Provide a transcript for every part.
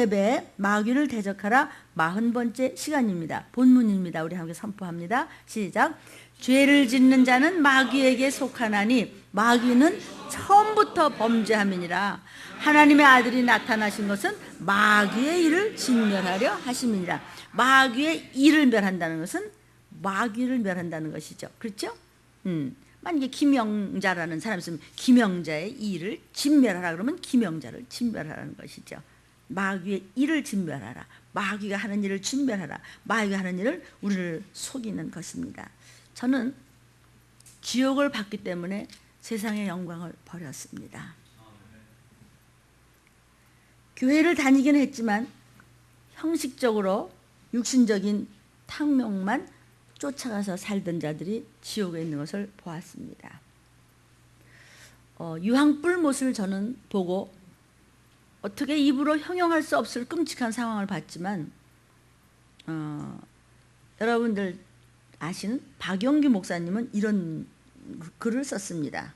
주예배 마귀를 대적하라 40번째 시간입니다. 본문입니다. 우리 함께 선포합니다. 시작. 죄를 짓는 자는 마귀에게 속하나니 마귀는 처음부터 범죄함이니라. 하나님의 아들이 나타나신 것은 마귀의 일을 진멸하려 하심이니라. 마귀의 일을 멸한다는 것은 마귀를 멸한다는 것이죠. 그렇죠? 만약에 김영자라는 사람이 있으면 김영자의 일을 진멸하라 그러면 김영자를 진멸하라는 것이죠. 마귀의 일을 진멸하라. 마귀가 하는 일을 진멸하라. 마귀가 하는 일을 우리를 속이는 것입니다. 저는 지옥을 받기 때문에 세상의 영광을 버렸습니다. 교회를 다니긴 했지만 형식적으로 육신적인 탕명만 쫓아가서 살던 자들이 지옥에 있는 것을 보았습니다. 유황불못을 저는 보고 어떻게 입으로 형용할 수 없을 끔찍한 상황을 봤지만 여러분들 아시는 박영규 목사님은 이런 글을 썼습니다.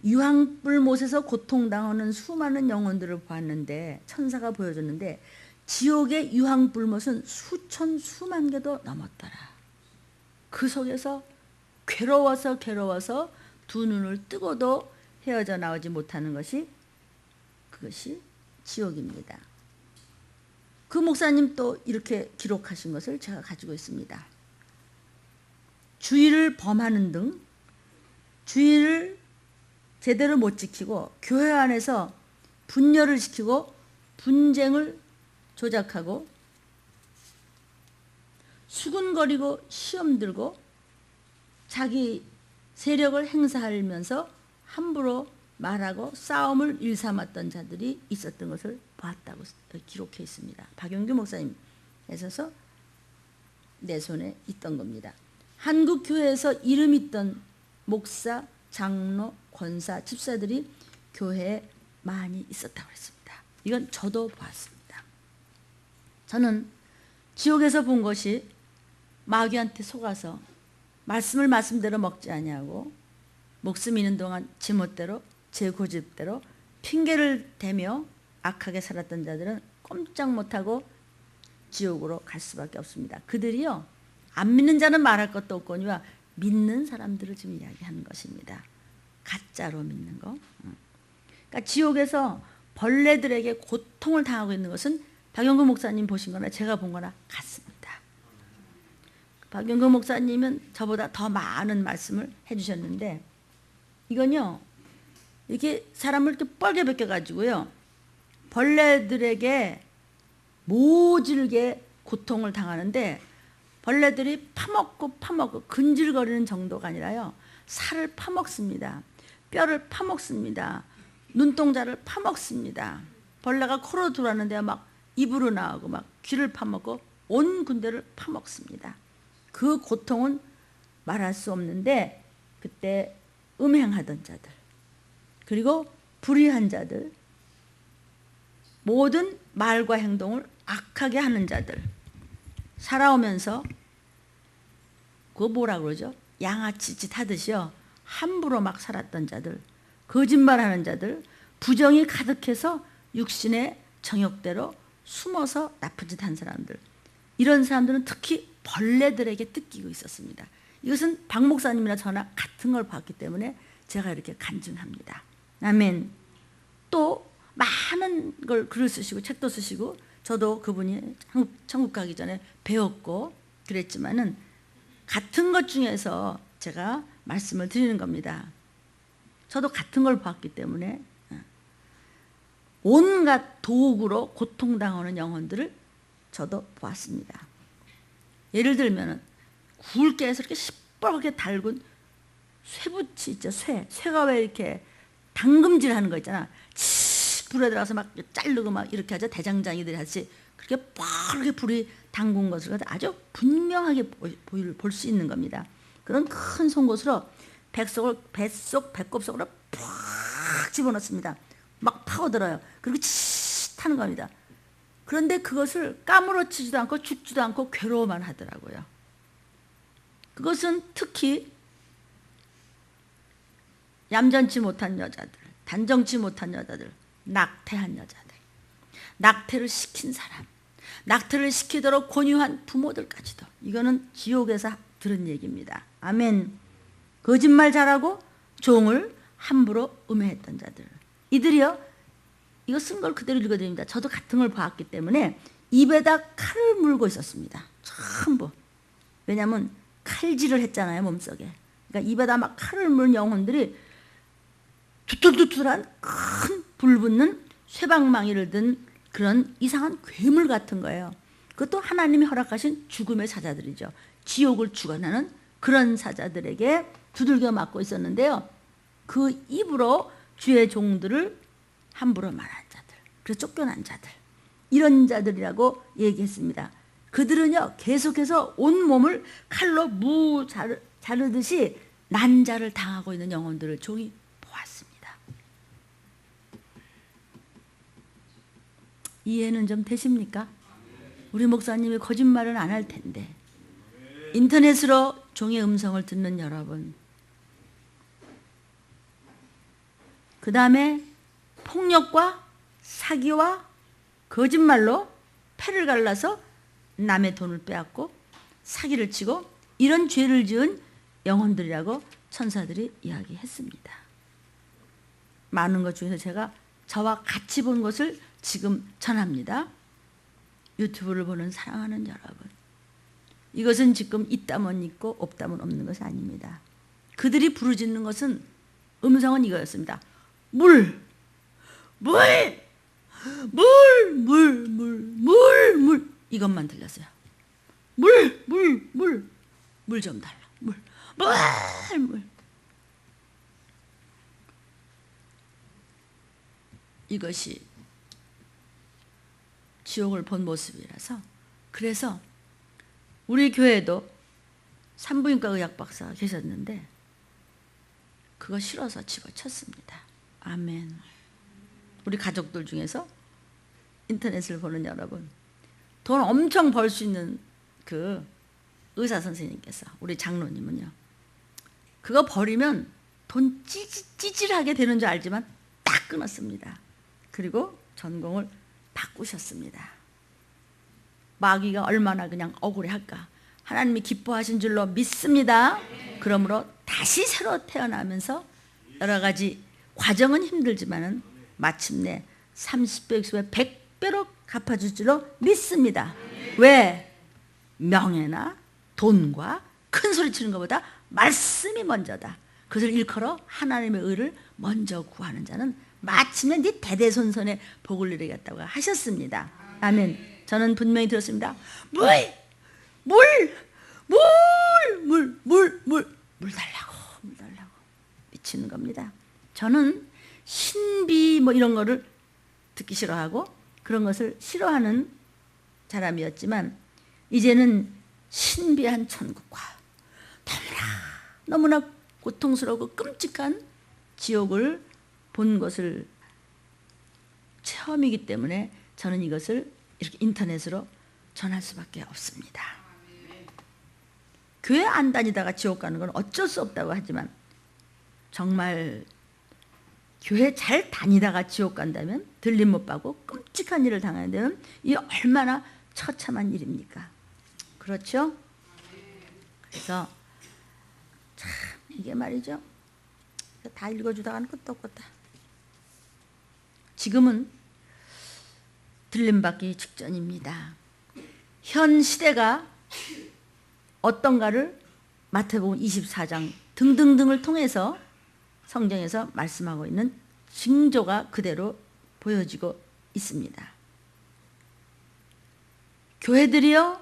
유황불못에서 고통당하는 수많은 영혼들을 보았는데 천사가 보여줬는데 지옥의 유황불못은 수천 수만 개도 넘었더라. 그 속에서 괴로워서 두 눈을 뜨고도 헤어져 나오지 못하는 것이 그것이 지옥입니다. 그 목사님 또 이렇게 기록하신 것을 제가 가지고 있습니다. 주의를 범하는 등 주의를 제대로 못 지키고 교회 안에서 분열을 시키고 분쟁을 조작하고 수군거리고 시험 들고 자기 세력을 행사하면서 함부로 말하고 싸움을 일삼았던 자들이 있었던 것을 보았다고 기록해 있습니다. 박영규 목사님 에서서 내 손에 있던 겁니다. 한국 교회에서 이름 있던 목사, 장로, 권사, 집사들이 교회에 많이 있었다고 했습니다. 이건 저도 보았습니다. 저는 지옥에서 본 것이 마귀한테 속아서 말씀을 말씀대로 먹지 아니하고 목숨 있는 동안 지멋대로 제 고집대로 핑계를 대며 악하게 살았던 자들은 꼼짝 못하고 지옥으로 갈 수밖에 없습니다. 그들이요 안 믿는 자는 말할 것도 없거니와 믿는 사람들을 지금 이야기하는 것입니다. 가짜로 믿는 거. 그러니까 지옥에서 벌레들에게 고통을 당하고 있는 것은 박영구 목사님 보신 거나 제가 본 거나 같습니다. 박영구 목사님은 저보다 더 많은 말씀을 해주셨는데 이건요 이렇게 사람을 이렇게 뻘게 벗겨가지고요 벌레들에게 모질게 고통을 당하는데 벌레들이 파먹고 근질거리는 정도가 아니라요 살을 파먹습니다. 뼈를 파먹습니다. 눈동자를 파먹습니다. 벌레가 코로 들어왔는데 막 입으로 나오고 막 귀를 파먹고 온 군대를 파먹습니다. 그 고통은 말할 수 없는데 그때 음행하던 자들 그리고 불의한 자들 모든 말과 행동을 악하게 하는 자들 살아오면서 그거 뭐라 그러죠? 양아치 짓 하듯이요 함부로 막 살았던 자들 거짓말하는 자들 부정이 가득해서 육신의 정욕대로 숨어서 나쁜 짓 한 사람들 이런 사람들은 특히 벌레들에게 뜯기고 있었습니다. 이것은 박 목사님이나 저나 같은 걸 봤기 때문에 제가 이렇게 간증합니다. 아멘. 또 많은 걸 글을 쓰시고 책도 쓰시고 저도 그분이 천국 가기 전에 배웠고 그랬지만은 같은 것 중에서 제가 말씀을 드리는 겁니다. 저도 같은 걸 봤기 때문에 온갖 도구로 고통당하는 영혼들을 저도 보았습니다. 예를 들면 굵게 해서 이렇게 시뻘겋게 달군 쇠붙이 있죠. 쇠가 왜 이렇게 당금질 하는 거 있잖아. 불에 들어가서 막 자르고 막 이렇게 하죠. 대장장이들이 하듯이 그렇게 뻘겋게 불이 당군 것을 아주 분명하게 볼 수 있는 겁니다. 그런 큰 송곳으로 배꼽 속으로 푹 집어넣습니다. 막 파고들어요. 그리고 치 하는 겁니다. 그런데 그것을 까무러치지도 않고 죽지도 않고 괴로워만 하더라고요. 그것은 특히 얌전치 못한 여자들, 단정치 못한 여자들, 낙태한 여자들 낙태를 시킨 사람, 낙태를 시키도록 권유한 부모들까지도, 이거는 지옥에서 들은 얘기입니다. 아멘. 거짓말 잘하고 종을 함부로 음해했던 자들, 이들이요, 이거 쓴 걸 그대로 읽어드립니다. 저도 같은 걸 봤기 때문에 입에다 칼을 물고 있었습니다. 전부. 왜냐하면 칼질을 했잖아요, 몸속에. 그러니까 입에다 막 칼을 물은 영혼들이 두툴두툴한 큰 불붙는 쇠방망이를 든 그런 이상한 괴물 같은 거예요. 그것도 하나님이 허락하신 죽음의 사자들이죠. 지옥을 죽어나는 그런 사자들에게 두들겨 맞고 있었는데요. 그 입으로 주의 종들을 함부로 말한 자들, 그래서 쫓겨난 자들, 이런 자들이라고 얘기했습니다. 그들은요, 계속해서 온 몸을 칼로 자르듯이 난자를 당하고 있는 영혼들을 종이 보았습니다. 이해는 좀 되십니까? 우리 목사님이 거짓말은 안 할 텐데, 인터넷으로 종의 음성을 듣는 여러분, 그 다음에 폭력과 사기와 거짓말로 패를 갈라서 남의 돈을 빼앗고 사기를 치고 이런 죄를 지은 영혼들이라고 천사들이 이야기했습니다. 많은 것 중에서 제가 저와 같이 본 것을 지금 전합니다. 유튜브를 보는 사랑하는 여러분, 이것은 지금 있다면 있고 없다면 없는 것이 아닙니다. 그들이 부르짖는 것은, 음성은 이거였습니다. 물, 물, 물, 물, 물, 물, 물, 이것만 들렸어요. 물, 물, 물, 물 좀 달라. 물, 물, 물. 이것이 지옥을 본 모습이라서, 그래서 우리 교회도 산부인과 의학 박사가 계셨는데 그거 싫어서 집어쳤습니다. 아멘. 우리 가족들 중에서 인터넷을 보는 여러분, 돈 엄청 벌 수 있는 그 의사 선생님께서, 우리 장로님은요, 그거 버리면 돈 찌질하게 되는 줄 알지만 딱 끊었습니다. 그리고 전공을 바꾸셨습니다. 마귀가 얼마나 그냥 억울해할까. 하나님이 기뻐하신 줄로 믿습니다. 그러므로 다시 새로 태어나면서 여러 가지 과정은 힘들지만은 마침내 30배, 60배, 100배로 갚아줄 줄로 믿습니다. 왜? 명예나 돈과 큰 소리 치는 것보다 말씀이 먼저다. 그것을 일컬어 하나님의 의를 먼저 구하는 자는 마침내 네 대대손손의 복을 누리겠다고 하셨습니다. 아멘. 저는 분명히 들었습니다. 물 달라고 미치는 겁니다. 저는 신비 뭐 이런 거를 듣기 싫어하고 그런 것을 싫어하는 사람이었지만, 이제는 신비한 천국과 너무나 고통스럽고 끔찍한 지옥을 본 것을 체험이기 때문에 저는 이것을 이렇게 인터넷으로 전할 수밖에 없습니다. 교회 안 다니다가 지옥 가는 건 어쩔 수 없다고 하지만, 정말 교회 잘 다니다가 지옥 간다면, 들림 못 받고 끔찍한 일을 당한다면 이 얼마나 처참한 일입니까? 그렇죠? 그래서 참 이게 말이죠, 다 읽어주다가는 끝도 없겠다. 지금은 들림받기 직전입니다. 현 시대가 어떤가를 마태복음 24장 등등등을 통해서 성경에서 말씀하고 있는 징조가 그대로 보여지고 있습니다. 교회들이요,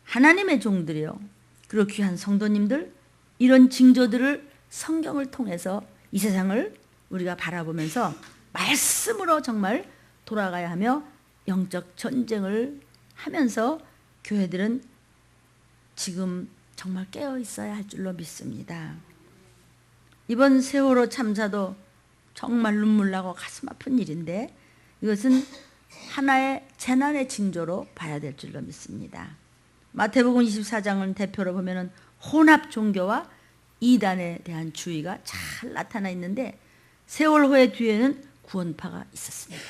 하나님의 종들이요, 그리고 귀한 성도님들, 이런 징조들을 성경을 통해서 이 세상을 우리가 바라보면서 말씀으로 정말 돌아가야 하며 영적 전쟁을 하면서 교회들은 지금 정말 깨어 있어야 할 줄로 믿습니다. 이번 세월호 참사도 정말 눈물 나고 가슴 아픈 일인데, 이것은 하나의 재난의 징조로 봐야 될 줄로 믿습니다. 마태복음 24장을 대표로 보면은 혼합 종교와 이단에 대한 주의가 잘 나타나 있는데, 세월호의 뒤에는 구원파가 있었습니다.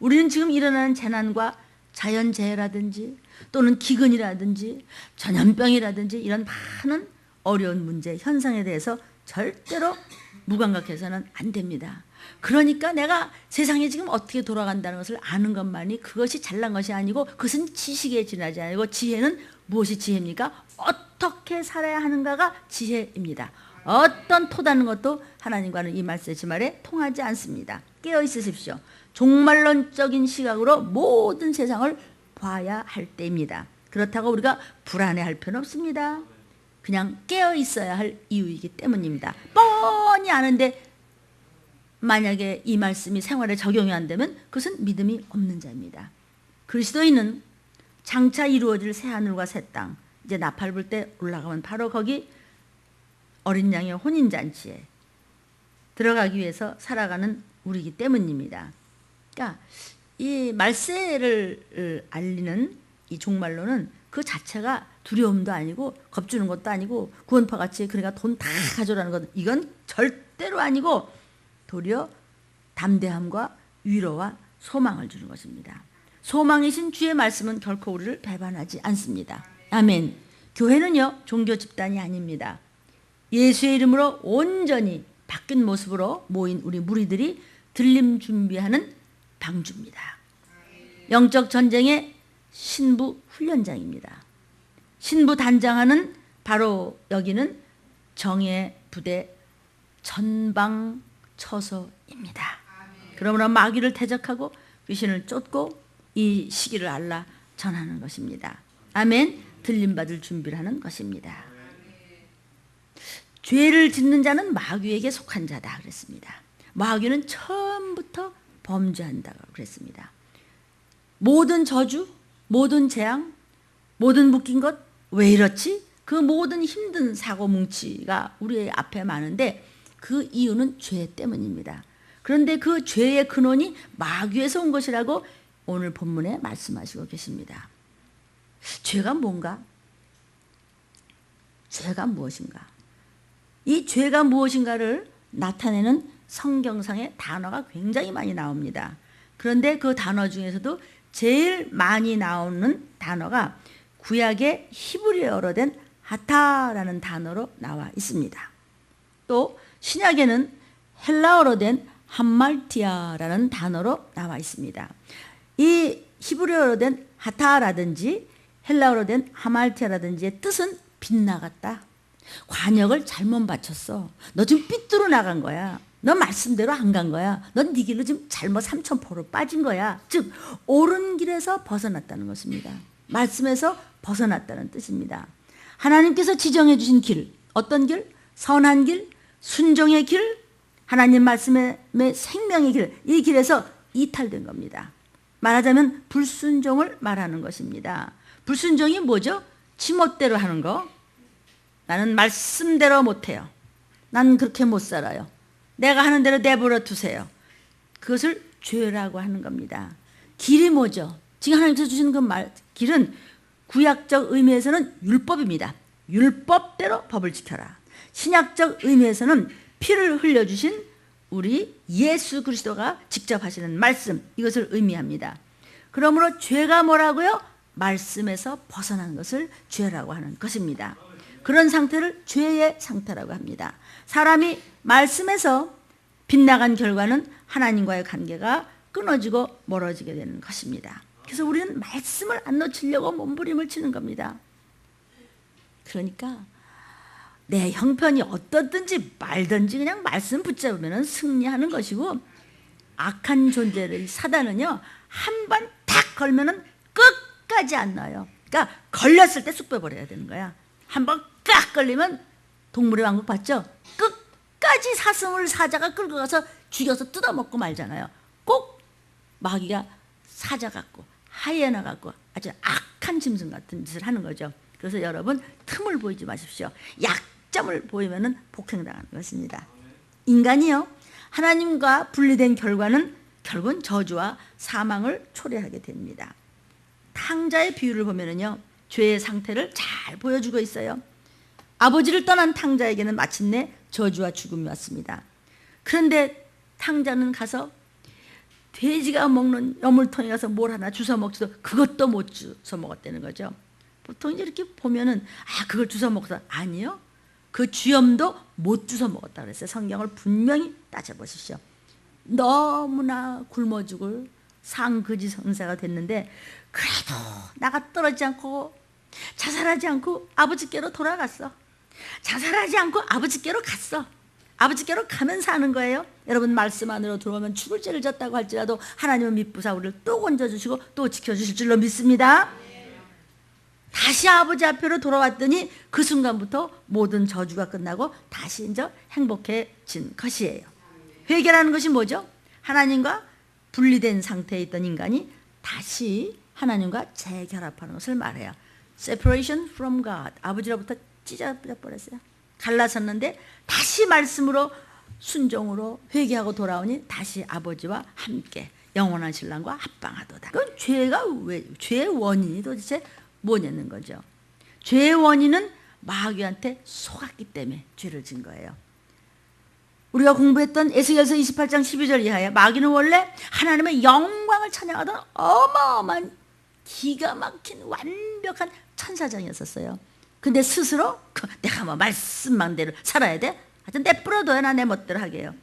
우리는 지금 일어나는 재난과 자연재해라든지 또는 기근이라든지 전염병이라든지 이런 많은 어려운 문제, 현상에 대해서 절대로 무감각해서는 안 됩니다. 그러니까 내가 세상이 지금 어떻게 돌아간다는 것을 아는 것만이 그것이 잘난 것이 아니고 그것은 지식에 지나지 아니고 지혜는 무엇이 지혜입니까? 어떻게 살아야 하는가가 지혜입니다. 어떤 토다는 것도 하나님과는 이 말씀에 통하지 않습니다. 깨어 있으십시오. 종말론적인 시각으로 모든 세상을 봐야 할 때입니다. 그렇다고 우리가 불안해할 필요는 없습니다. 그냥 깨어 있어야 할 이유이기 때문입니다. 뻔히 아는데 만약에 이 말씀이 생활에 적용이 안 되면 그것은 믿음이 없는 자입니다. 그리스도인은 장차 이루어질 새하늘과 새 땅, 이제 나팔 불 때 올라가면 바로 거기 어린 양의 혼인잔치에 들어가기 위해서 살아가는 우리이기 때문입니다. 그러니까 이 말세를 알리는 이 종말론은 그 자체가 두려움도 아니고 겁주는 것도 아니고 구원파같이 그러니까 돈 다 가져라는 것, 이건 절대로 아니고 도리어 담대함과 위로와 소망을 주는 것입니다. 소망이신 주의 말씀은 결코 우리를 배반하지 않습니다. 아멘. 교회는요, 종교 집단이 아닙니다. 예수의 이름으로 온전히 바뀐 모습으로 모인 우리 무리들이 들림 준비하는 방주입니다. 영적 전쟁의 신부 훈련장입니다. 신부 단장하는 바로 여기는 정예 부대 전방 처소입니다. 그러므로 마귀를 대적하고 귀신을 쫓고 이 시기를 알라 전하는 것입니다. 아멘. 들림받을 준비를 하는 것입니다. 죄를 짓는 자는 마귀에게 속한 자다 그랬습니다. 마귀는 처음부터 범죄한다고 그랬습니다. 모든 저주, 모든 재앙, 모든 묶인 것, 왜 이렇지? 그 모든 힘든 사고 뭉치가 우리 앞에 많은데 그 이유는 죄 때문입니다. 그런데 그 죄의 근원이 마귀에서 온 것이라고 오늘 본문에 말씀하시고 계십니다. 죄가 뭔가? 죄가 무엇인가? 이 죄가 무엇인가를 나타내는 성경상의 단어가 굉장히 많이 나옵니다. 그런데 그 단어 중에서도 제일 많이 나오는 단어가 구약의 히브리어로 된 하타라는 단어로 나와 있습니다. 또 신약에는 헬라어로 된 함말티아라는 단어로 나와 있습니다. 이 히브리어로 된 하타라든지 헬라어로 된 하말티아라든지의 뜻은 빗나갔다. 관역을 잘못 바쳤어. 너 지금 삐뚤어 나간 거야. 너 말씀대로 안 간 거야. 넌 네 길로 지금 잘못 삼천포로 빠진 거야. 즉 옳은 길에서 벗어났다는 것입니다. 말씀에서 벗어났다는 뜻입니다. 하나님께서 지정해 주신 길, 어떤 길? 선한 길, 순종의 길, 하나님 말씀의 생명의 길, 이 길에서 이탈된 겁니다. 말하자면 불순종을 말하는 것입니다. 불순종이 뭐죠? 지멋대로 하는 거. 나는 말씀대로 못해요. 난 그렇게 못 살아요. 내가 하는 대로 내버려 두세요. 그것을 죄라고 하는 겁니다. 길이 뭐죠? 지금 하나님께서 주신 그 길은 구약적 의미에서는 율법입니다. 율법대로 법을 지켜라. 신약적 의미에서는 피를 흘려주신 우리 예수 그리스도가 직접 하시는 말씀, 이것을 의미합니다. 그러므로 죄가 뭐라고요? 말씀에서 벗어난 것을 죄라고 하는 것입니다. 그런 상태를 죄의 상태라고 합니다. 사람이 말씀에서 빗나간 결과는 하나님과의 관계가 끊어지고 멀어지게 되는 것입니다. 그래서 우리는 말씀을 안 놓치려고 몸부림을 치는 겁니다. 그러니까 내 형편이 어떻든지 말든지 그냥 말씀 붙잡으면 승리하는 것이고, 악한 존재를 사단은요, 한 번 탁 걸면은 끝까지 안 나요. 그러니까 걸렸을 때 쑥 빼버려야 되는 거야. 한 번 깍 걸리면 동물의 왕국 봤죠? 끝까지 사슴을 사자가 끌고 가서 죽여서 뜯어먹고 말잖아요. 꼭 마귀가 사자 같고 하이에나 같고 아주 악한 짐승 같은 짓을 하는 거죠. 그래서 여러분 틈을 보이지 마십시오. 약점을 보이면 폭행당하는 것입니다. 인간이요, 하나님과 분리된 결과는 결국은 저주와 사망을 초래하게 됩니다. 탕자의 비유를 보면요, 죄의 상태를 잘 보여주고 있어요. 아버지를 떠난 탕자에게는 마침내 저주와 죽음이 왔습니다. 그런데 탕자는 가서 돼지가 먹는 여물통에 가서 뭘 하나 주워 먹지도 그것도 못 주워 먹었다는 거죠. 보통 이제 이렇게 보면은 그걸 주워 먹어서 아니요. 그 쥐염도 못 주워 먹었다 그랬어요. 성경을 분명히 따져보십시오. 너무나 굶어 죽을 상거지 성사가 됐는데 그래도 나가 떨어지지 않고 자살하지 않고 아버지께로 돌아갔어. 자살하지 않고 아버지께로 갔어. 아버지께로 가면 사는 거예요. 여러분 말씀 안으로 들어오면 죽을 죄를 졌다고 할지라도 하나님은 미쁘사 우리를 또 건져주시고 또 지켜주실 줄로 믿습니다. 다시 아버지 앞으로 돌아왔더니 그 순간부터 모든 저주가 끝나고 다시 이제 행복해진 것이에요. 회개라는 것이 뭐죠? 하나님과 분리된 상태에 있던 인간이 다시 하나님과 재결합하는 것을 말해요. Separation from God. 아버지로부터 찢어버렸어요. 갈라섰는데 다시 말씀으로 순종으로 회개하고 돌아오니 다시 아버지와 함께 영원한 신랑과 합방하도다. 그건 죄의 원인이 도대체 뭐냐는 거죠. 죄의 원인은 마귀한테 속았기 때문에 죄를 진 거예요. 우리가 공부했던 에스겔서 28장 12절 이하에 마귀는 원래 하나님의 영광을 찬양하던 어마어마한 기가 막힌 완벽한 천사장이었었어요. 근데 스스로 내가 뭐 말씀만대로 살아야 돼? 하여튼 내버려둬야 나 내 멋대로 하게 해요.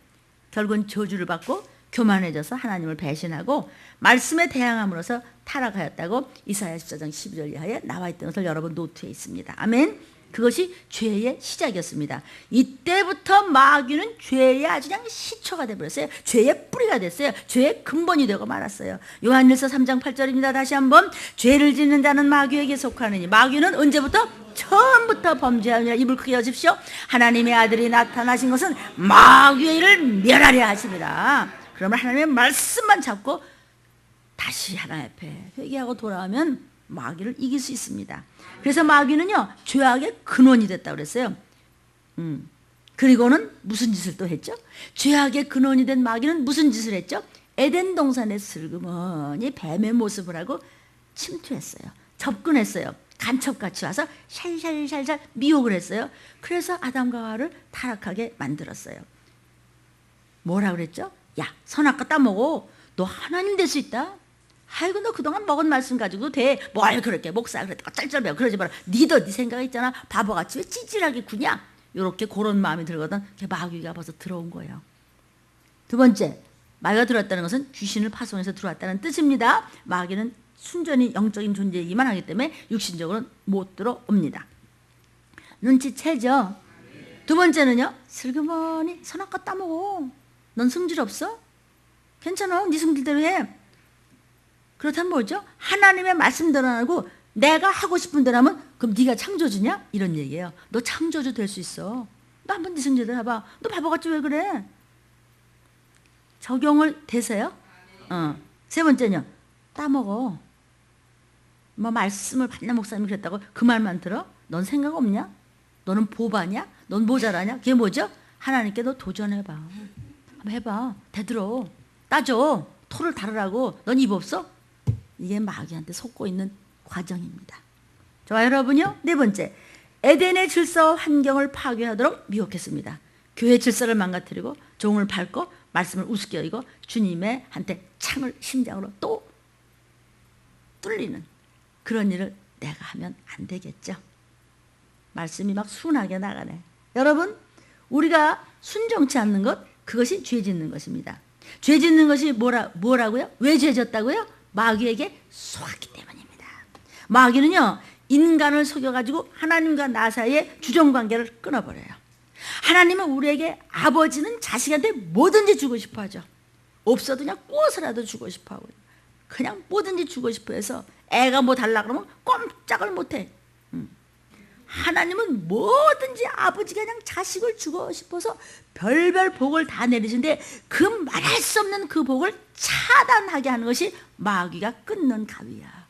결국은 저주를 받고 교만해져서 하나님을 배신하고 말씀에 대항함으로써 타락하였다고 이사야 14장 12절 이하에 나와 있던 것을 여러분 노트에 있습니다. 아멘. 그것이 죄의 시작이었습니다. 이때부터 마귀는 죄의 아주 그냥 시초가 되어버렸어요. 죄의 뿌리가 됐어요. 죄의 근본이 되고 말았어요. 요한일서 3장 8절입니다. 다시 한번 죄를 짓는 자는 마귀에게 속하느니 마귀는 언제부터? 처음부터 범죄하느라 입을 크게 여십시오. 하나님의 아들이 나타나신 것은 마귀의 일을 멸하려 하십니다. 그러면 하나님의 말씀만 잡고 다시 하나님 앞에 회개하고 돌아오면 마귀를 이길 수 있습니다. 그래서 마귀는요 죄악의 근원이 됐다고 그랬어요. 그리고는 무슨 짓을 또 했죠? 죄악의 근원이 된 마귀는 무슨 짓을 했죠? 에덴 동산에 슬그머니 뱀의 모습을 하고 침투했어요. 접근했어요. 간첩같이 와서 샬샬샬샬 미혹을 했어요. 그래서 아담과 하와를 타락하게 만들었어요. 뭐라 그랬죠? 야, 선악과 따먹어. 너 하나님 될 수 있다. 아이고 너 그동안 먹은 말씀 가지고 돼. 뭘 그렇게 목사 그랬다가 짤짤매고 그러지 마라. 니도 네 생각 있잖아. 바보같이 왜 찌질하게 구냐. 이렇게 그런 마음이 들거든. 마귀가 벌써 들어온 거예요. 두 번째, 마귀가 들어왔다는 것은 귀신을 파송해서 들어왔다는 뜻입니다. 마귀는 순전히 영적인 존재이기만 하기 때문에 육신적으로는 못 들어옵니다. 눈치채죠. 두 번째는요. 슬그머니 선악과 따먹어. 넌 성질 없어? 괜찮아. 네 성질대로 해. 그렇다면 뭐죠? 하나님의 말씀대로 안 하고 내가 하고 싶은 대로 하면 그럼 네가 창조주냐? 이런 얘기예요. 너 창조주 될 수 있어. 너 한번 네 성질대로 해봐. 너 바보같이 왜 그래? 적용을 되세요? 세 번째는요. 따먹어. 뭐 말씀을 반나 목사님이 그랬다고 그 말만 들어? 넌 생각 없냐? 너는 보바냐? 넌 모자라냐? 그게 뭐죠? 하나님께 너 도전해봐. 한번 해봐. 대들어. 따져. 토를 다르라고. 넌 입 없어? 이게 마귀한테 속고 있는 과정입니다. 좋아요, 여러분요. 네 번째, 에덴의 질서와 환경을 파괴하도록 미혹했습니다. 교회 질서를 망가뜨리고 종을 밟고 말씀을 우습게 여기고 주님의 한테 창을 심장으로 또 뚫리는 그런 일을 내가 하면 안 되겠죠. 말씀이 막 순하게 나가네. 여러분, 우리가 순종치 않는 것, 그것이 죄 짓는 것입니다. 죄 짓는 것이 뭐라고요? 왜 죄 졌다고요? 마귀에게 속았기 때문입니다. 마귀는요, 인간을 속여가지고 하나님과 나 사이에 주종관계를 끊어버려요. 하나님은 우리에게 아버지는 자식한테 뭐든지 주고 싶어 하죠. 없어도 그냥 구워서라도 주고 싶어 하고 그냥 뭐든지 주고 싶어 해서 애가 뭐 달라 그러면 꼼짝을 못해. 하나님은 뭐든지 아버지가 그냥 자식을 주고 싶어서 별별 복을 다 내리시는데 그 말할 수 없는 그 복을 차단하게 하는 것이 마귀가 끊는 가위야.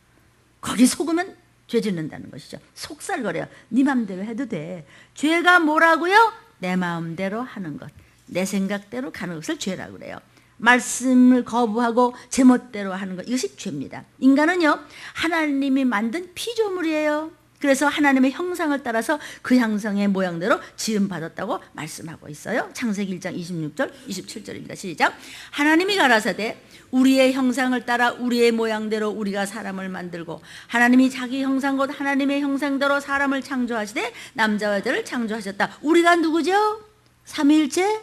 거기 속으면 죄 짓는다는 것이죠. 속살거려요. 네 맘대로 해도 돼. 죄가 뭐라고요? 내 마음대로 하는 것. 내 생각대로 가는 것을 죄라고 그래요. 말씀을 거부하고 제멋대로 하는 것. 이것이 죄입니다. 인간은요, 하나님이 만든 피조물이에요. 그래서 하나님의 형상을 따라서 그 형상의 모양대로 지음받았다고 말씀하고 있어요. 창세기 1장 26절 27절입니다. 시작. 하나님이 가라사대 우리의 형상을 따라 우리의 모양대로 우리가 사람을 만들고 하나님이 자기 형상 곧 하나님의 형상대로 사람을 창조하시되 남자와 여자를 창조하셨다. 우리가 누구죠? 삼위일체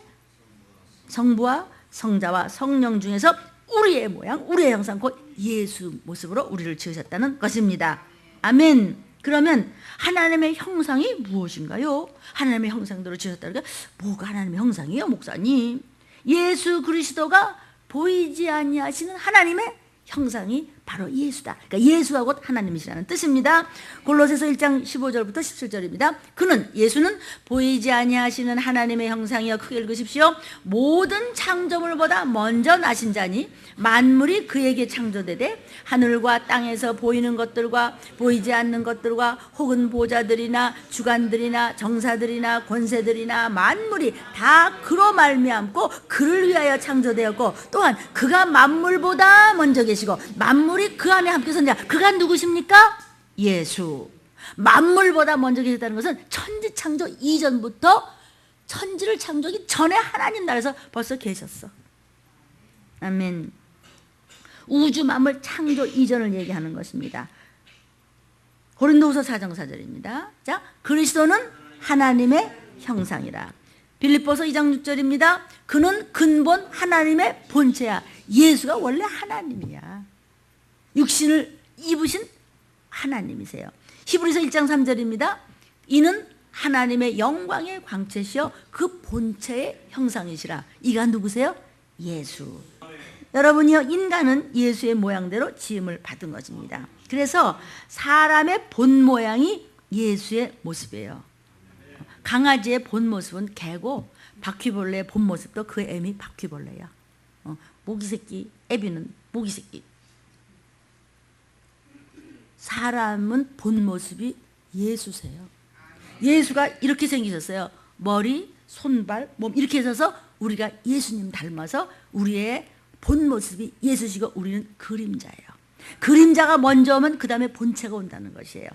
성부와 성자와 성령 중에서 우리의 모양 우리의 형상 곧 예수 모습으로 우리를 지으셨다는 것입니다. 아멘. 그러면 하나님의 형상이 무엇인가요? 하나님의 형상대로 지으셨다니까 뭐가 하나님의 형상이에요, 목사님? 예수 그리스도가 보이지 아니하시는 하나님의 형상이 바로 예수다. 그러니까 예수가 곧 하나님이시라는 뜻입니다. 골로새서 1장 15절부터 17절입니다. 예수는 보이지 아니하시는 하나님의 형상이여. 크게 읽으십시오. 모든 창조물보다 먼저 나신 자니 만물이 그에게 창조되되 하늘과 땅에서 보이는 것들과 보이지 않는 것들과 혹은 보좌들이나 주관들이나 정사들이나 권세들이나 만물이 다 그로 말미암고 그를 위하여 창조되었고 또한 그가 만물보다 먼저 계시고 만물이 그 안에 함께 선 자 그가 누구십니까? 예수. 만물보다 먼저 계셨다는 것은 천지 창조 이전부터 천지를 창조하기 전에 하나님 나라에서 벌써 계셨어. 아멘. 우주 만물 창조 이전을 얘기하는 것입니다. 고린도후서 4장 4절입니다. 자, 그리스도는 하나님의 형상이라. 빌립보서 2장 6절입니다. 그는 근본 하나님의 본체야. 예수가 원래 하나님이야. 육신을 입으신 하나님이세요. 히브리서 1장 3절입니다. 이는 하나님의 영광의 광채시여 그 본체의 형상이시라. 이가 누구세요? 예수. 여러분이요, 인간은 예수의 모양대로 지음을 받은 것입니다. 그래서 사람의 본 모양이 예수의 모습이에요. 강아지의 본 모습은 개고 바퀴벌레의 본 모습도 그 애미 바퀴벌레야. 모기새끼 애비는 모기새끼. 사람은 본 모습이 예수세요. 예수가 이렇게 생기셨어요. 머리, 손발, 몸 이렇게 해서 우리가 예수님 닮아서 우리의 본 모습이 예수시고 우리는 그림자예요. 그림자가 먼저 오면 그 다음에 본체가 온다는 것이에요.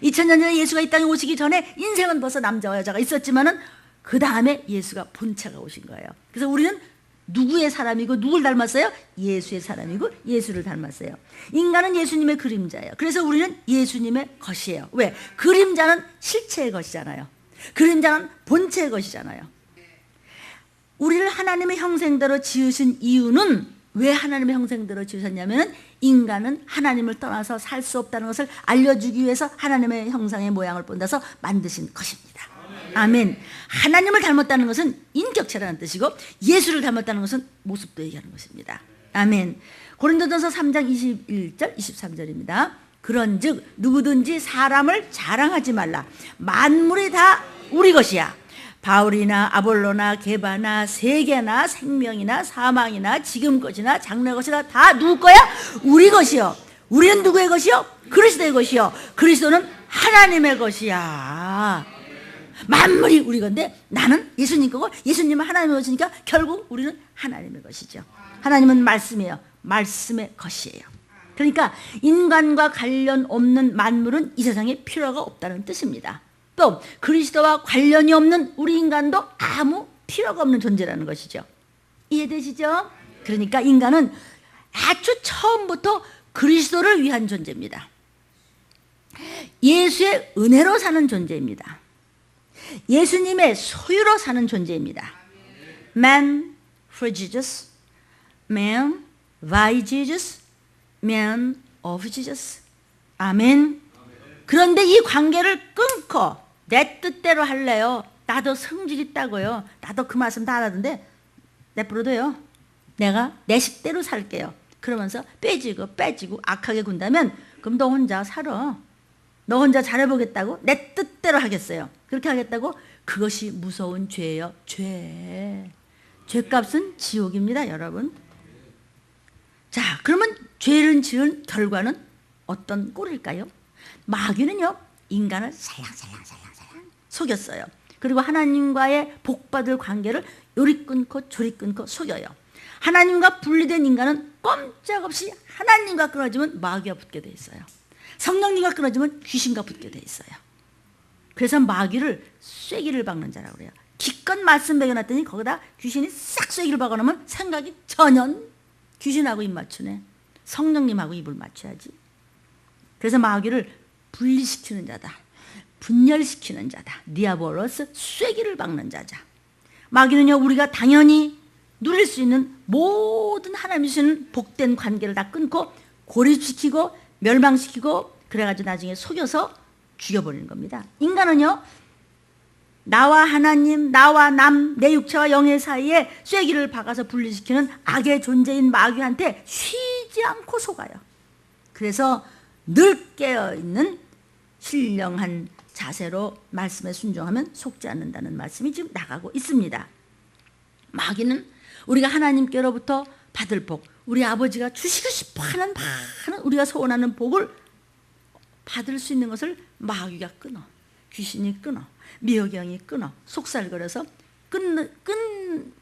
2000년 전에 예수가 이 땅에 오시기 전에 인생은 벌써 남자와 여자가 있었지만은 그 다음에 예수가 본체가 오신 거예요. 그래서 우리는 누구의 사람이고 누굴 닮았어요? 예수의 사람이고 예수를 닮았어요. 인간은 예수님의 그림자예요. 그래서 우리는 예수님의 것이에요. 왜? 그림자는 실체의 것이잖아요. 그림자는 본체의 것이잖아요. 우리를 하나님의 형상대로 지으신 이유는 왜 하나님의 형상대로 지으셨냐면 인간은 하나님을 떠나서 살 수 없다는 것을 알려주기 위해서 하나님의 형상의 모양을 본다서 만드신 것입니다. 아멘. 하나님을 닮았다는 것은 인격체라는 뜻이고 예수를 닮았다는 것은 모습도 얘기하는 것입니다. 아멘. 고린도전서 3장 21절 23절입니다. 그런즉 누구든지 사람을 자랑하지 말라. 만물이 다 우리 것이야. 바울이나 아볼로나 게바나 세계나 생명이나 사망이나 지금 것이나 장래 것이나 다 누구 거야? 우리 것이요. 우리는 누구의 것이요? 그리스도의 것이요. 그리스도는 하나님의 것이야. 만물이 우리 건데 나는 예수님 거고 예수님은 하나님의 것이니까 결국 우리는 하나님의 것이죠. 하나님은 말씀이에요. 말씀의 것이에요. 그러니까 인간과 관련 없는 만물은 이 세상에 필요가 없다는 뜻입니다. 또 그리스도와 관련이 없는 우리 인간도 아무 필요가 없는 존재라는 것이죠. 이해되시죠? 그러니까 인간은 아주 처음부터 그리스도를 위한 존재입니다. 예수의 은혜로 사는 존재입니다. 예수님의 소유로 사는 존재입니다. Man for Jesus, man by Jesus, man of Jesus. 아멘. 그런데 이 관계를 끊고 내 뜻대로 할래요. 나도 성질 있다고요. 나도 그 말씀 다 하던데 내버려둬요. 내가 내 식대로 살게요. 그러면서 빼지고 악하게 군다면 그럼 너 혼자 살아. 너 혼자 잘해보겠다고? 내 뜻대로 하겠어요. 그렇게 하겠다고? 그것이 무서운 죄예요. 죄. 죄값은 지옥입니다, 여러분. 자, 그러면 죄를 지은 결과는 어떤 꼴일까요? 마귀는요, 인간을 살랑살랑 속였어요. 그리고 하나님과의 복받을 관계를 요리 끊고 조리 끊고 속여요. 하나님과 분리된 인간은 꼼짝없이 하나님과 끊어지면 마귀가 붙게 돼 있어요. 성령님과 끊어지면 귀신과 붙게 돼 있어요. 그래서 마귀를 쐐기를 박는 자라고 그래요. 기껏 말씀 먹여놨더니 거기다 귀신이 싹 쐐기를 박아놓으면 생각이 전혀 귀신하고 입 맞추네. 성령님하고 입을 맞춰야지. 그래서 마귀를 분리시키는 자다. 분열시키는 자다. 디아보로스, 쐐기를 박는 자자. 마귀는요, 우리가 당연히 누릴 수 있는 모든 하나님이 주시는 복된 관계를 다 끊고 고립시키고 멸망시키고 그래가지고 나중에 속여서 죽여버리는 겁니다. 인간은요, 나와 하나님, 나와 남, 내 육체와 영의 사이에 쐐기를 박아서 분리시키는 악의 존재인 마귀한테 쉬지 않고 속아요. 그래서 늘 깨어있는 신령한 자세로 말씀에 순종하면 속지 않는다는 말씀이 지금 나가고 있습니다. 마귀는 우리가 하나님께로부터 받을 복, 우리 아버지가 주시고 싶어하는 많은 우리가 소원하는 복을 받을 수 있는 것을 마귀가 끊어, 귀신이 끊어, 미혹영이 끊어, 속살거려서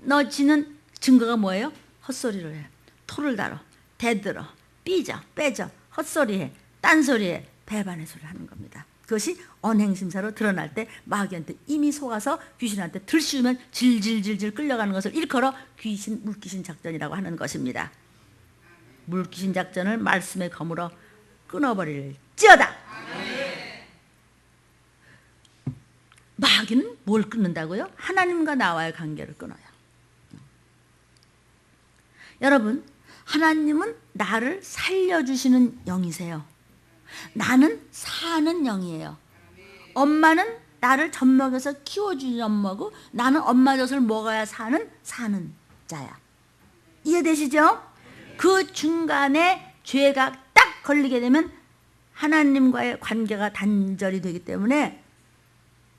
끊어지는 증거가 뭐예요? 헛소리를 해, 토를 달어, 대들어, 삐져, 빼져, 헛소리해, 딴소리해, 배반의 소리를 하는 겁니다. 그것이 언행심사로 드러날 때 마귀한테 이미 속아서 귀신한테 들씌우면 질질질질 끌려가는 것을 일컬어 물귀신 작전이라고 하는 것입니다. 물귀신 작전을 말씀의 검으로 끊어버릴지어다. 마귀는 뭘 끊는다고요? 하나님과 나와의 관계를 끊어요. 여러분, 하나님은 나를 살려주시는 영이세요. 나는 사는 영이에요. 엄마는 나를 젖먹여서 키워주는 엄마고 나는 엄마 젖을 먹어야 사는 자야. 이해되시죠? 그 중간에 죄가 딱 걸리게 되면 하나님과의 관계가 단절이 되기 때문에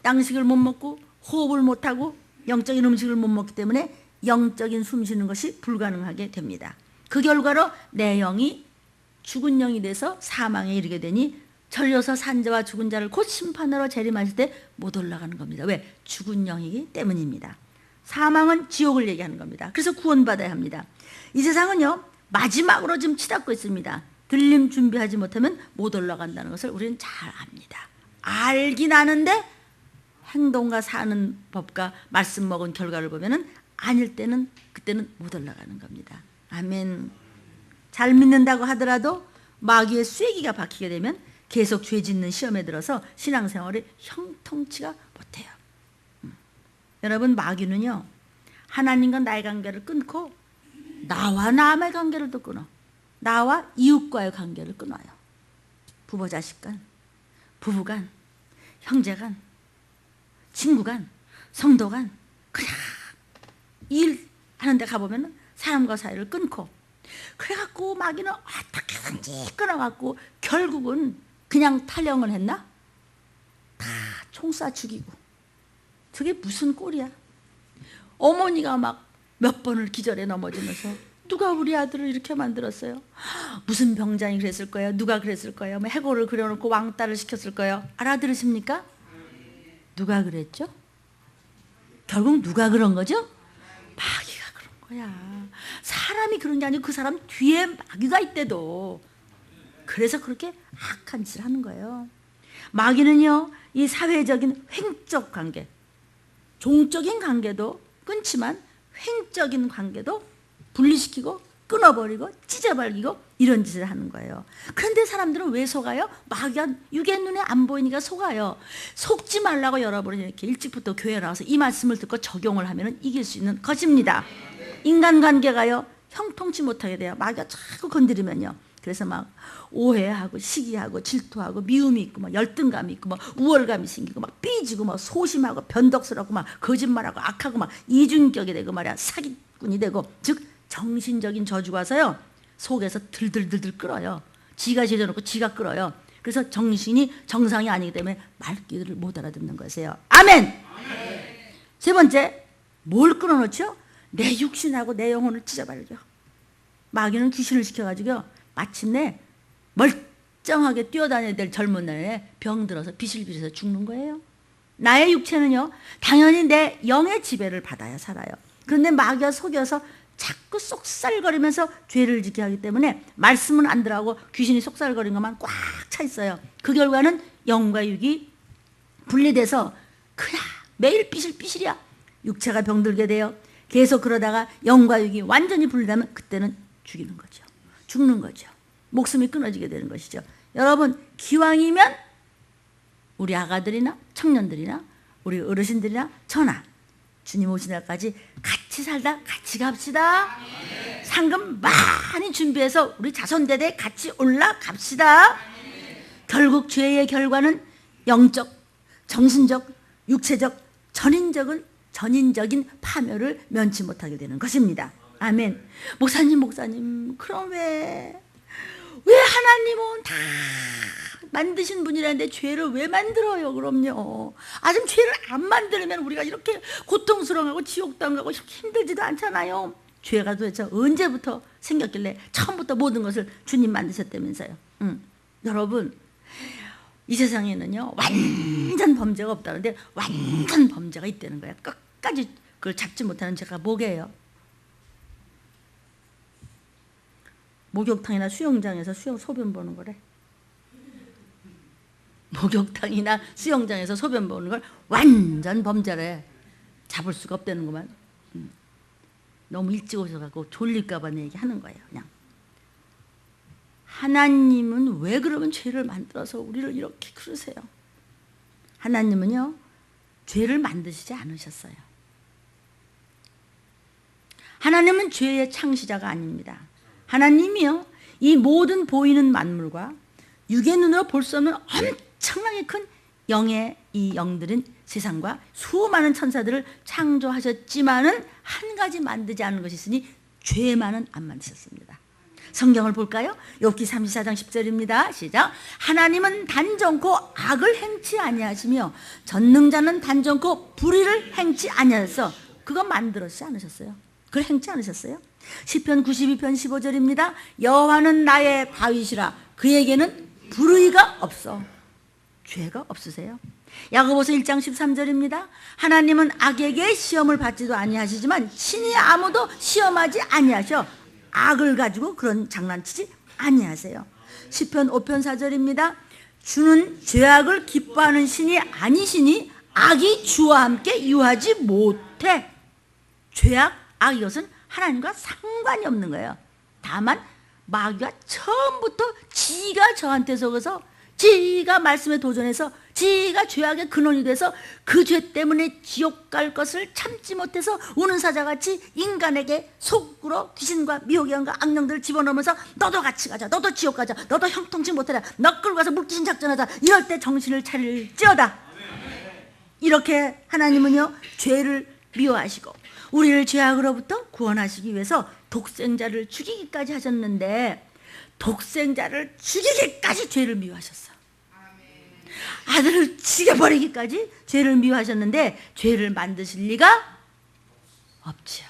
양식을 못 먹고 호흡을 못하고 영적인 음식을 못 먹기 때문에 영적인 숨 쉬는 것이 불가능하게 됩니다. 그 결과로 내 영이 죽은 영이 돼서 사망에 이르게 되니 절려서 산 자와 죽은 자를 곧 심판으로 재림하실 때 못 올라가는 겁니다. 왜? 죽은 영이기 때문입니다. 사망은 지옥을 얘기하는 겁니다. 그래서 구원받아야 합니다. 이 세상은요, 마지막으로 지금 치닫고 있습니다. 들림 준비하지 못하면 못 올라간다는 것을 우리는 잘 압니다. 알긴 아는데 행동과 사는 법과 말씀 먹은 결과를 보면은 아닐 때는 그때는 못 올라가는 겁니다. 아멘. 잘 믿는다고 하더라도 마귀의 쐐기가 박히게 되면 계속 죄 짓는 시험에 들어서 신앙생활을 형통치가 못해요. 여러분, 마귀는요, 하나님과 나의 관계를 끊고 나와 남의 관계를 또 끊어. 나와 이웃과의 관계를 끊어요. 부모 자식 간, 부부 간, 형제 간, 친구 간, 성도 간, 그냥 일하는 데 가보면 사람과 사이를 끊고, 그래갖고 마귀는 어떻게든지 끊어갖고 결국은 그냥 탈영을 했나? 다 총 쏴 죽이고. 저게 무슨 꼴이야? 어머니가 막 몇 번을 기절해 넘어지면서 누가 우리 아들을 이렇게 만들었어요? 무슨 병장이 그랬을 거예요? 누가 그랬을 거예요? 뭐 해골을 그려놓고 왕따를 시켰을 거예요? 알아들으십니까? 누가 그랬죠? 결국 누가 그런 거죠? 마귀가 그런 거야. 사람이 그런 게 아니고 그 사람 뒤에 마귀가 있대도. 그래서 그렇게 악한 짓을 하는 거예요. 마귀는요, 이 사회적인 횡적 관계, 종적인 관계도 끊지만 횡적인 관계도 분리시키고 끊어버리고 찢어버리고 이런 짓을 하는 거예요. 그런데 사람들은 왜 속아요? 마귀가 육의 눈에 안 보이니까 속아요. 속지 말라고 여러분이 이렇게 일찍부터 교회 나와서 이 말씀을 듣고 적용을 하면 이길 수 있는 것입니다. 인간관계가요, 형통치 못하게 돼요. 마귀가 자꾸 건드리면요. 그래서 막 오해하고 시기하고 질투하고 미움이 있고 막 열등감이 있고 막 우월감이 생기고 막 삐지고 막 소심하고 변덕스럽고 막 거짓말하고 악하고 막 이중격이 되고 말이야, 사기꾼이 되고, 즉 정신적인 저주가 와서요 속에서 들들들들 끓어요. 지가 제져놓고 지가 끓어요. 그래서 정신이 정상이 아니기 때문에 말귀를 못 알아듣는 것이에요. 아멘. 세 번째, 뭘 끊어놓죠? 내 육신하고 내 영혼을 찢어버리죠. 마귀는 귀신을 시켜가지고 마침내 멀쩡하게 뛰어다녀야 될 젊은 날에 병들어서 비실비실해서 죽는 거예요. 나의 육체는요, 당연히 내 영의 지배를 받아야 살아요. 그런데 마귀가 속여서 자꾸 속살거리면서 죄를 짓게 하기 때문에 말씀은 안 들어가고 귀신이 속살거린 것만 꽉 차 있어요. 그 결과는 영과 육이 분리돼서 그냥 매일 삐실삐실이야. 육체가 병들게 돼요. 계속 그러다가 영과 육이 완전히 분리되면 그때는 죽이는 거죠. 죽는 거죠. 목숨이 끊어지게 되는 것이죠. 여러분, 기왕이면 우리 아가들이나 청년들이나 우리 어르신들이나 저나 주님 오신 날까지 같이 살다 같이 갑시다. 상금 많이 준비해서 우리 자손대대 같이 올라갑시다. 결국 죄의 결과는 영적, 정신적, 육체적, 전인적인 파멸을 면치 못하게 되는 것입니다. 아멘. 목사님, 그럼 왜 하나님은 다 만드신 분이라는데 죄를 왜 만들어요? 그럼요. 아직 죄를 안 만들면 우리가 이렇게 고통스러워하고 지옥도 안 가고 이렇게 힘들지도 않잖아요. 죄가 도대체 언제부터 생겼길래 처음부터 모든 것을 주님 만드셨다면서요. 여러분, 이 세상에는요 완전 범죄가 없다는데 완전 범죄가 있다는 거야. 끝까지 그걸 잡지 못하는 죄가 뭐게요? 목욕탕이나 수영장에서 소변 보는 거래. 목욕탕이나 수영장에서 소변 보는 걸 완전 범죄래. 잡을 수가 없다는구만. 너무 일찍 오셔가지고 졸릴까 봐 내 얘기하는 거예요. 그냥 하나님은 왜 그러면 죄를 만들어서 우리를 이렇게 그러세요? 하나님은요 죄를 만드시지 않으셨어요. 하나님은 죄의 창시자가 아닙니다. 하나님이요 이 모든 보이는 만물과 육의 눈으로 볼 수 없는 엄청나게 큰 영의 이 영들인 세상과 수많은 천사들을 창조하셨지만은 한 가지 만들지 않은 것이 있으니 죄만은 안 만드셨습니다. 성경을 볼까요? 욥기 34장 10절입니다. 시작. 하나님은 단정코 악을 행치 아니하시며 전능자는 단정코 불의를 행치 아니하셔서 그거 만들었지 않으셨어요? 그걸 행치 않으셨어요? 시편 92편 15절입니다. 여호와는 나의 바위시라 그에게는 불의가 없어. 죄가 없으세요? 야고보서 1장 13절입니다. 하나님은 악에게 시험을 받지도 아니하시지만 친히 아무도 시험하지 아니하셔. 악을 가지고 그런 장난치지 아니하세요. 시편 5편 4절입니다. 주는 죄악을 기뻐하는 신이 아니시니 악이 주와 함께 유하지 못해. 죄악, 악 이것은 하나님과 상관이 없는 거예요. 다만 마귀가 처음부터 지가 저한테 속아서 지가 말씀에 도전해서 지가 죄악의 근원이 돼서 그 죄 때문에 지옥 갈 것을 참지 못해서 우는 사자같이 인간에게 속으로 귀신과 미혹의 영과 악령들을 집어넣으면서 너도 같이 가자, 너도 지옥 가자, 너도 형통치 못하라, 너 끌고 가서 물귀신 작전하자. 이럴 때 정신을 차릴지어다. 이렇게 하나님은요 죄를 미워하시고 우리를 죄악으로부터 구원하시기 위해서 독생자를 죽이기까지 하셨는데 독생자를 죽이기까지 죄를 미워하셨어. 아들을 죽여버리기까지 죄를 미워하셨는데 죄를 만드실 리가 없지요.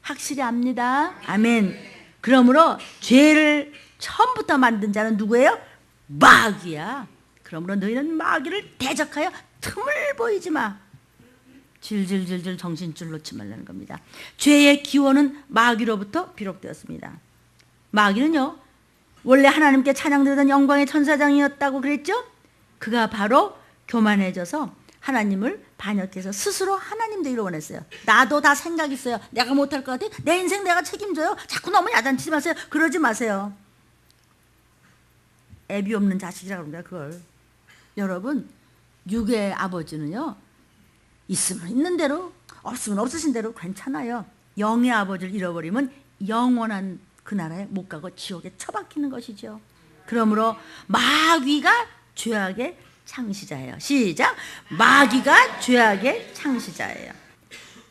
확실히 압니다. 아멘. 그러므로 죄를 처음부터 만든 자는 누구예요? 마귀야. 그러므로 너희는 마귀를 대적하여 틈을 보이지 마. 질질질질 정신줄 놓지 말라는 겁니다. 죄의 기원은 마귀로부터 비롯되었습니다. 마귀는요 원래 하나님께 찬양드리던 영광의 천사장이었다고 그랬죠? 그가 바로 교만해져서 하나님을 반역해서 스스로 하나님 되기를 원했어요. 나도 다 생각 있어요. 내가 못할 것 같아. 내 인생 내가 책임져요. 자꾸 너무 야단치지 마세요. 그러지 마세요. 애비 없는 자식이라고 그런 거야 그걸. 여러분 육의 아버지는요 있으면 있는 대로 없으면 없으신 대로 괜찮아요. 영의 아버지를 잃어버리면 영원한 그 나라에 못 가고 지옥에 처박히는 것이죠. 그러므로 마귀가 죄악의 창시자예요. 시작. 마귀가 죄악의 창시자예요.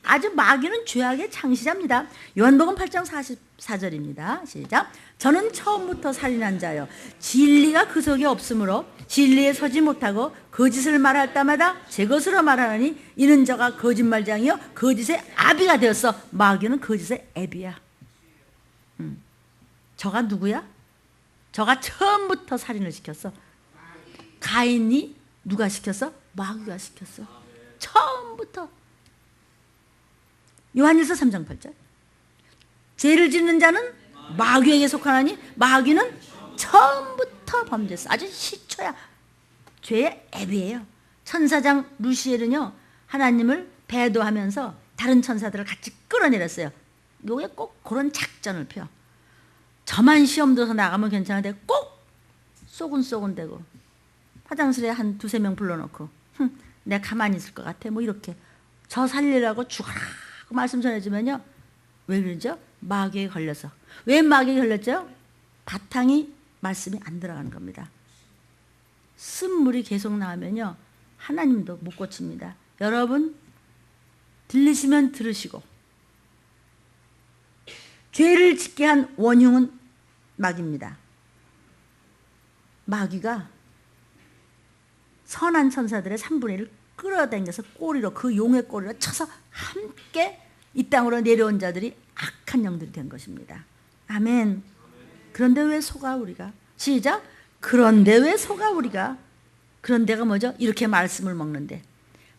아주 마귀는 죄악의 창시자입니다. 요한복음 8장 44절입니다. 시작. 저는 처음부터 살인한 자요 진리가 그 속에 없으므로 진리에 서지 못하고 거짓을 말할 때마다 제 것으로 말하느니 이는 저가 거짓말장이요 거짓의 아비가 되었어. 마귀는 거짓의 애비야. 저가 누구야? 저가 처음부터 살인을 시켰어. 가인이 누가 시켰어? 마귀가 시켰어. 처음부터. 요한일서 3장 8절. 죄를 짓는 자는 마귀에게 속하나니 마귀는 처음부터 범죄했어. 아주 시초야. 죄의 앱이에요. 천사장 루시엘은요, 하나님을 배도하면서 다른 천사들을 같이 끌어내렸어요. 요게 꼭 그런 작전을 펴. 저만 시험 들어서 나가면 괜찮은데 꼭 쏘근쏘근대고 화장실에 한 두세 명 불러놓고 내가 가만히 있을 것 같아. 뭐 이렇게 저 살리라고 죽어라 말씀 전해주면요. 왜 그러죠? 마귀에 걸려서. 왜 마귀에 걸렸죠? 바탕이 말씀이 안 들어가는 겁니다. 쓴물이 계속 나오면요, 하나님도 못 고칩니다. 여러분 들리시면 들으시고, 죄를 짓게 한 원흉은 마귀입니다. 마귀가 선한 천사들의 3분의 1을 끌어당겨서 꼬리로, 그 용의 꼬리로 쳐서 함께 이 땅으로 내려온 자들이 악한 영들이 된 것입니다. 아멘. 그런데 왜 속아 우리가? 시작. 그런데 왜 속아 우리가? 그런데가 뭐죠? 이렇게 말씀을 먹는데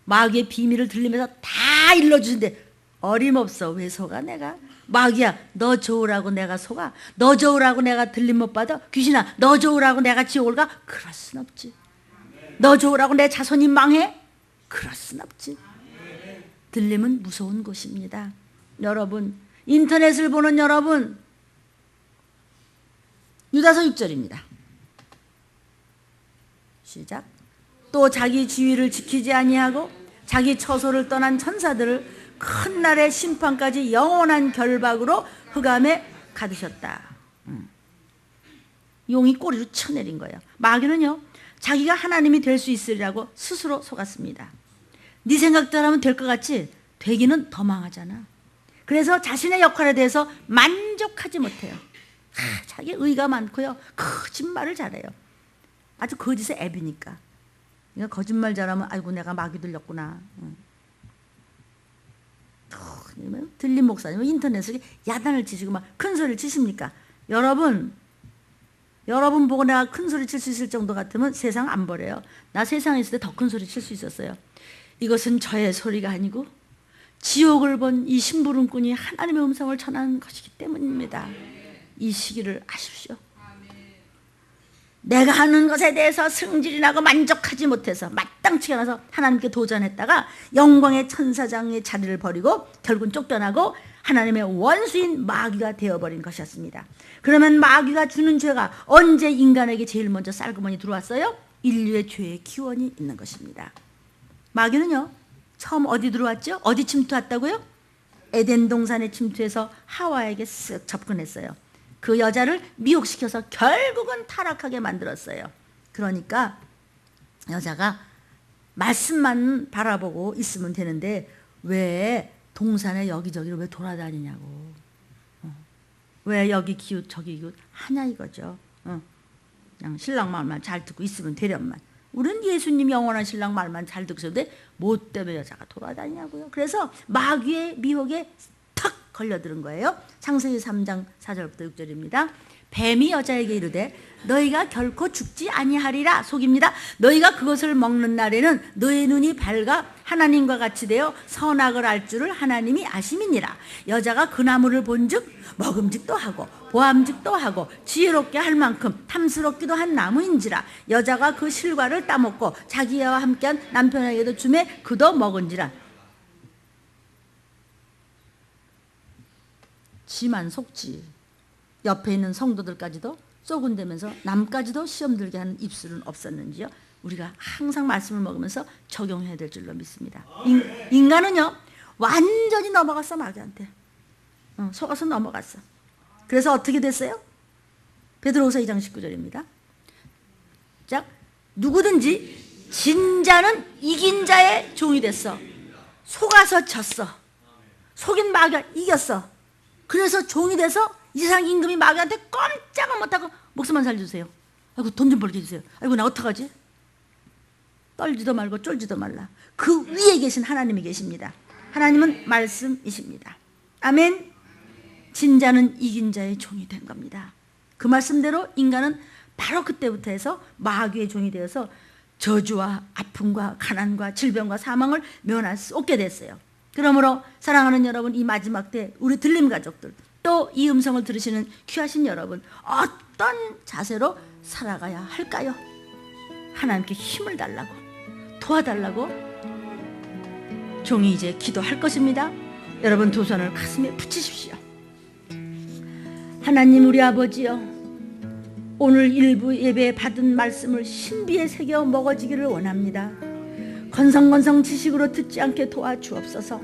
마귀의 비밀을 들리면서 다 일러주는데 어림없어. 왜 속아 내가? 마귀야, 너 좋으라고 내가 속아? 너 좋으라고 내가 들림 못 받아? 귀신아, 너 좋으라고 내가 지옥을 가? 그럴 순 없지. 너 좋으라고 내 자손이 망해? 그럴 순 없지. 들림은 무서운 곳입니다. 여러분, 인터넷을 보는 여러분, 유다서 6절입니다. 시작. 또 자기 지위를 지키지 아니하고 자기 처소를 떠난 천사들을 큰 날의 심판까지 영원한 결박으로 흑암에 가두셨다. 용이 꼬리로 쳐내린 거예요. 마귀는요, 자기가 하나님이 될 수 있으리라고 스스로 속았습니다. 네 생각대로 하면 될 것 같지? 되기는 더 망하잖아. 그래서 자신의 역할에 대해서 만족하지 못해요. 자기 의가 많고요, 거짓말을 잘해요. 아주 거짓의 앱이니까. 그러니까 거짓말 잘하면 아이고 내가 마귀 들렸구나. 들린 목사님 인터넷에 야단을 치시고 막 큰 소리를 치십니까? 여러분 보고 내가 큰 소리 칠 수 있을 정도 같으면 세상 안 버려요. 나 세상에 있을 때 더 큰 소리 칠 수 있었어요. 이것은 저의 소리가 아니고 지옥을 본 이 심부름꾼이 하나님의 음성을 전하는 것이기 때문입니다. 이 시기를 아십시오. 내가 하는 것에 대해서 승질이 나고 만족하지 못해서 마땅치 않아서 하나님께 도전했다가 영광의 천사장의 자리를 버리고 결국은 쫓겨나고 하나님의 원수인 마귀가 되어버린 것이었습니다. 그러면 마귀가 주는 죄가 언제 인간에게 제일 먼저 쌀구멍이 들어왔어요? 인류의 죄의 기원이 있는 것입니다. 마귀는요, 처음 어디 들어왔죠? 어디 침투했다고요? 에덴 동산에 침투해서 하와에게 쓱 접근했어요. 그 여자를 미혹시켜서 결국은 타락하게 만들었어요. 그러니까 여자가 말씀만 바라보고 있으면 되는데 왜 동산에 여기저기를 왜 돌아다니냐고. 왜 여기 기웃 저기 기웃 하냐 이거죠. 그냥 신랑 말만 잘 듣고 있으면 되련만. 우리는 예수님 영원한 신랑 말만 잘 듣는데 뭐 때문에 여자가 돌아다니냐고요. 그래서 마귀의 미혹에 탁 걸려드는 거예요. 창세기 3장 4절부터 6절입니다. 뱀이 여자에게 이르되 너희가 결코 죽지 아니하리라 속입니다. 너희가 그것을 먹는 날에는 너희 눈이 밝아 하나님과 같이 되어 선악을 알 줄을 하나님이 아심이니라. 여자가 그 나무를 본즉 먹음직도 하고 보암직도 하고 지혜롭게 할 만큼 탐스럽기도 한 나무인지라. 여자가 그 실과를 따먹고 자기와 함께한 남편에게도 주매 그도 먹은지라. 지만 속지 옆에 있는 성도들까지도 쏘군대면서 남까지도 시험 들게 하는 입술은 없었는지요? 우리가 항상 말씀을 먹으면서 적용해야 될 줄로 믿습니다. 인간은요 완전히 넘어갔어. 마귀한테 속아서 넘어갔어. 그래서 어떻게 됐어요? 베드로후서 2장 19절입니다. 자, 누구든지 진 자는 이긴 자의 종이 됐어. 속아서 졌어. 속인 마귀가 이겼어. 그래서 종이 돼서 이 세상 임금이 마귀한테 꼼짝을 못하고 목숨만 살려주세요. 아이고 돈 좀 벌게 해주세요. 아이고 나 어떡하지? 떨지도 말고 쫄지도 말라. 그 위에 계신 하나님이 계십니다. 하나님은 말씀이십니다. 아멘. 진자는 이긴 자의 종이 된 겁니다. 그 말씀대로 인간은 바로 그때부터 해서 마귀의 종이 되어서 저주와 아픔과 가난과 질병과 사망을 면할 수 없게 됐어요. 그러므로 사랑하는 여러분, 이 마지막 때 우리 들림 가족들 또 이 음성을 들으시는 귀하신 여러분, 어떤 자세로 살아가야 할까요? 하나님께 힘을 달라고, 도와달라고 종이 이제 기도할 것입니다. 여러분 두 손을 가슴에 붙이십시오. 하나님 우리 아버지여, 오늘 일부 예배에 받은 말씀을 신비에 새겨 먹어지기를 원합니다. 건성건성 지식으로 듣지 않게 도와주옵소서.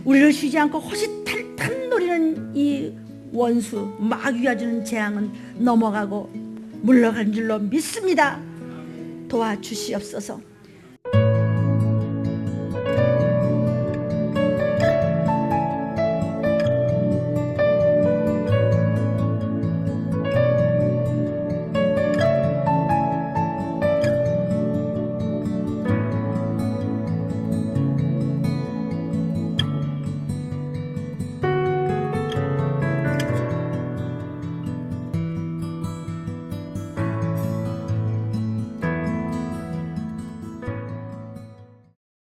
우리를 쉬지 않고 호시탈탈 노리는 이 원수 마귀가 주는 재앙은 넘어가고 물러간 줄로 믿습니다. 도와주시옵소서.